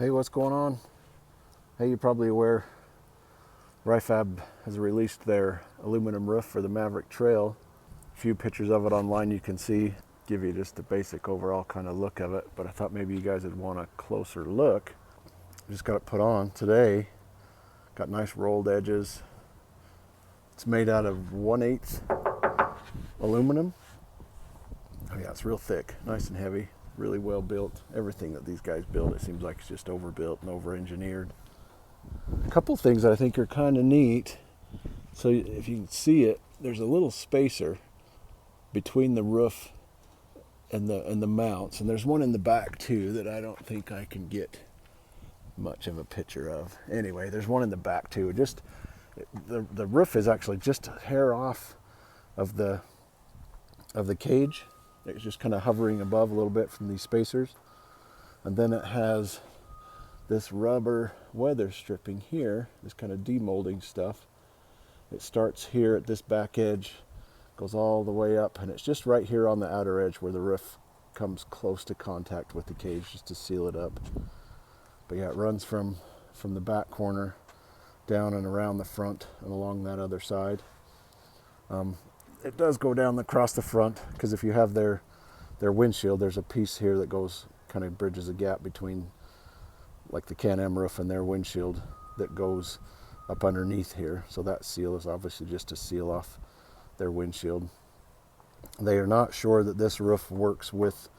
Hey, what's going on? Hey, you're probably aware Ryfab has released their aluminum roof for the Maverick Trail. A few pictures of it online you can see, give you just the basic overall kind of look of it, but I thought maybe you guys would want a closer look. Just got it put on today. Got nice rolled edges. It's made out of 1/8 aluminum. Oh yeah, it's real thick, nice and heavy, really well built. Everything that these guys build, it seems like it's just overbuilt and over-engineered. A couple things I think are kind of neat. So if you can see it, there's a little spacer between the roof and the mounts, and there's one in the back too that I don't think I can get much of a picture of. Anyway, there's one in the back too. Just the roof is actually just a hair off of the cage. It's just kind of hovering above a little bit from these spacers, and then it has this rubber weather stripping here, this kind of demolding stuff. It starts here at this back edge, goes all the way up, and it's just right here on the outer edge where the roof comes close to contact with the cage, just to seal it up. But yeah, it runs from the back corner down and around the front and along that other side. It does go down across the front, because if you have their windshield, there's a piece here that goes, kind of bridges a gap between like the Can Am roof and their windshield that goes up underneath here. So that seal is obviously just to seal off their windshield. They are not sure that this roof works with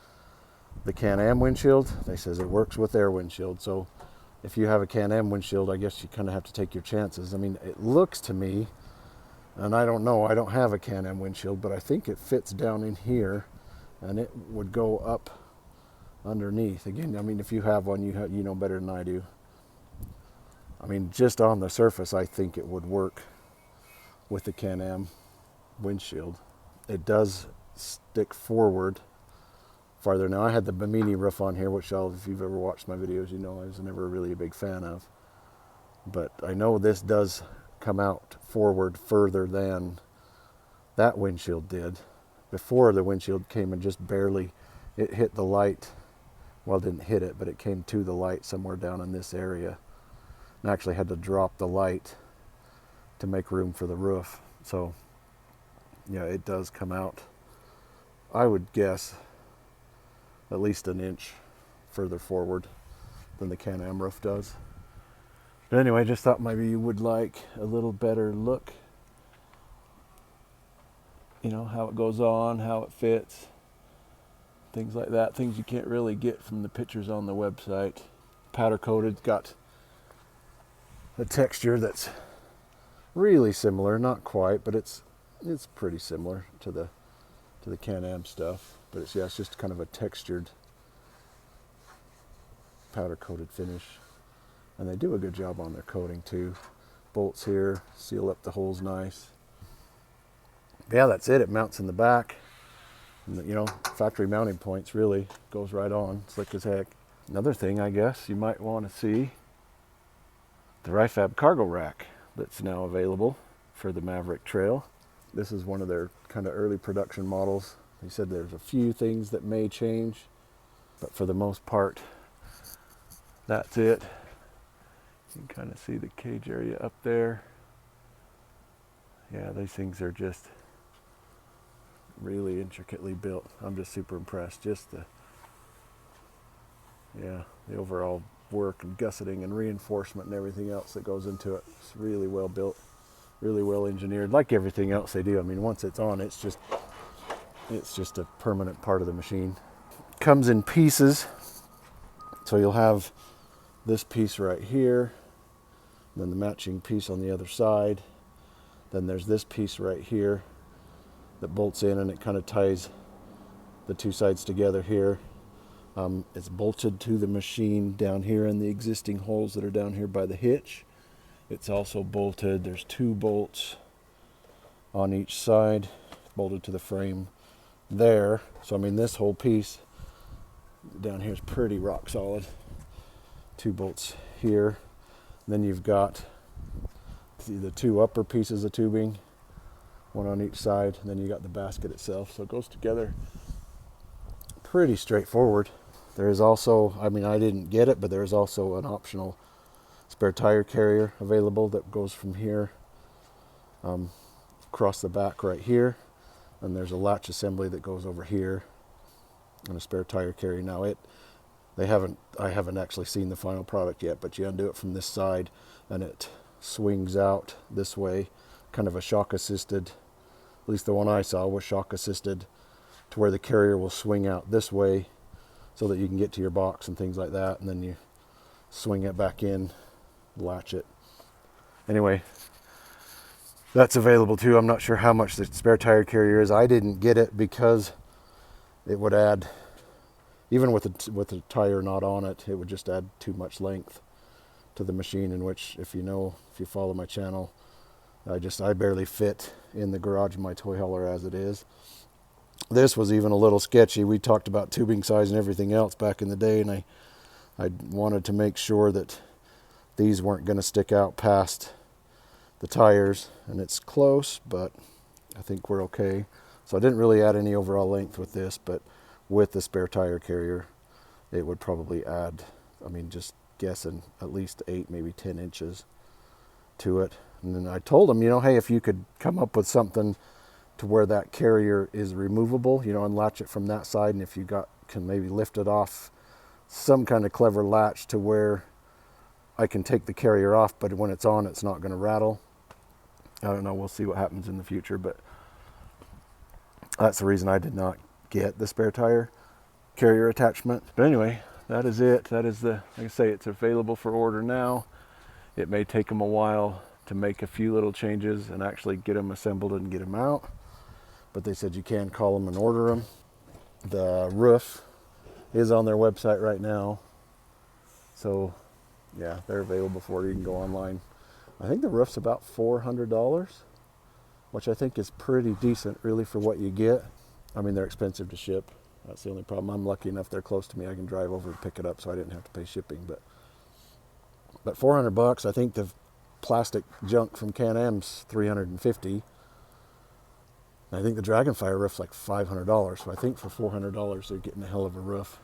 the Can Am windshield. They says it works with their windshield. So if you have a Can Am windshield, I guess you kind of have to take your chances. I mean, it looks to me, and I don't know, I don't have a Can Am windshield, but I think it fits down in here and it would go up underneath. Again, I mean, if you have one, you know better than I do. I mean, just on the surface, I think it would work with the Can Am windshield. It does stick forward farther. Now, I had the Bimini roof on here, which if you've ever watched my videos, you know I was never really a big fan of. But I know this does come out forward further than that windshield did. Before, the windshield came and just barely, it hit the light. Well, it didn't hit it, but it came to the light somewhere down in this area. And I actually had to drop the light to make room for the roof. So yeah, it does come out, I would guess, at least an inch further forward than the Can Am roof does. But anyway, just thought maybe you would like a little better look. You know, how it goes on, how it fits, things like that. Things you can't really get from the pictures on the website. Powder coated, got a texture that's really similar, not quite, but it's pretty similar to the Can Am stuff. But it's just kind of a textured powder coated finish. And they do a good job on their coating too. Bolts here, seal up the holes nice. Yeah, that's it. It mounts in the back. And, you know, factory mounting points, really goes right on, slick as heck. Another thing, I guess, you might want to see the Ryfab cargo rack that's now available for the Maverick Trail. This is one of their kind of early production models. They said there's a few things that may change, but for the most part, that's it. You can kind of see the cage area up there. Yeah, these things are just really intricately built. I'm just super impressed. Just the overall work and gusseting and reinforcement and everything else that goes into it. It's really well built, really well engineered, like everything else they do. I mean, once it's on, it's just a permanent part of the machine. Comes in pieces. So you'll have this piece right here, then the matching piece on the other side. Then there's this piece right here that bolts in, and it kind of ties the two sides together here. It's bolted to the machine down here in the existing holes that are down here by the hitch. It's also bolted, there's 2 bolts on each side, bolted to the frame there. So I mean, this whole piece down here is pretty rock solid. 2 bolts here. Then you've got the 2 upper pieces of tubing, one on each side, and then you got the basket itself. So it goes together pretty straightforward. There is also, I mean, I didn't get it, but there is also an optional spare tire carrier available that goes from here across the back right here, and there's a latch assembly that goes over here, and a spare tire carrier. Now I haven't actually seen the final product yet, but you undo it from this side and it swings out this way, kind of a shock assisted, at least the one I saw was shock assisted, to where the carrier will swing out this way so that you can get to your box and things like that, and then you swing it back in, latch it. Anyway, that's available too. I'm not sure how much the spare tire carrier is. I didn't get it because it would add, even with the tire not on it, it would just add too much length to the machine, in which, if you follow my channel, I barely fit in the garage of my toy hauler as it is. This was even a little sketchy. We talked about tubing size and everything else back in the day, and I wanted to make sure that these weren't going to stick out past the tires, and it's close, but I think we're okay. So I didn't really add any overall length with this, but with the spare tire carrier, it would probably add, I mean, just guessing, at least 8, maybe 10 inches to it. And then I told them, hey, if you could come up with something to where that carrier is removable, and latch it from that side, and if you can maybe lift it off, some kind of clever latch to where I can take the carrier off, but when it's on, it's not going to rattle. I don't know, we'll see what happens in the future, but that's the reason I did not get the spare tire carrier attachment. But anyway, that is it. That is like I say, it's available for order now. It may take them a while to make a few little changes and actually get them assembled and get them out, but they said you can call them and order them. The roof is on their website right now, so yeah, they're available for it. You can go online. I think the roof's about $400, which I think is pretty decent really for what you get. I mean, they're expensive to ship. That's the only problem. I'm lucky enough they're close to me. I can drive over and pick it up, so I didn't have to pay shipping. But $400. I think the plastic junk from Can Am's $350. I think the Dragonfire roof's like $500. So I think for $400 they're getting a hell of a roof.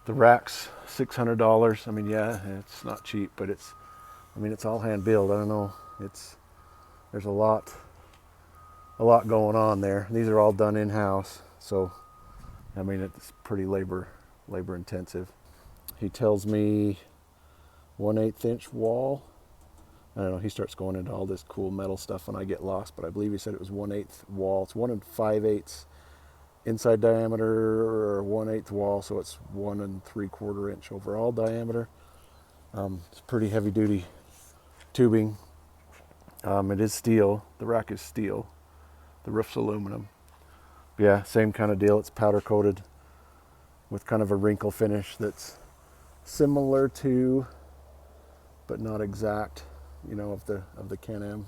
The rack's $600. I mean, yeah, it's not cheap, but it's all hand built. I don't know. There's a lot going on there. These are all done in-house, so I mean, it's pretty labor intensive. He tells me 1/8 inch wall. I don't know, he starts going into all this cool metal stuff when I get lost, but I believe he said it was 1/8 wall. It's 1 5/8 inside diameter, or 1/8 wall, so it's 1 3/4 inch overall diameter. It's pretty heavy duty tubing. It is steel. The rack is steel. The roof's aluminum. Yeah, same kind of deal. It's powder coated with kind of a wrinkle finish that's similar to, but not exact, of the Can Am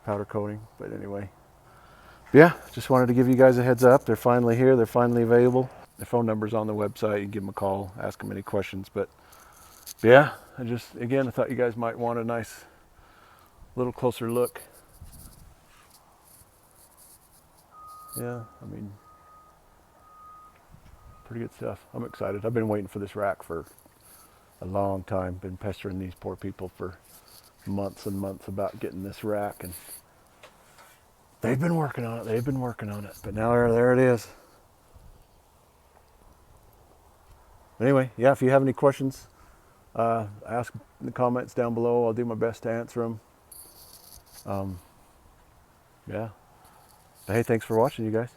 powder coating. But anyway, yeah, just wanted to give you guys a heads up. They're finally here. They're finally available. Their phone number's on the website. You can give them a call, ask them any questions. But yeah, I thought you guys might want a nice little closer look. Yeah, I mean, pretty good stuff. I'm excited. I've been waiting for this rack for a long time. Been pestering these poor people for months and months about getting this rack, and they've been working on it. But now there it is. Anyway, yeah, if you have any questions, ask in the comments down below. I'll do my best to answer them. Yeah. Hey, thanks for watching, you guys.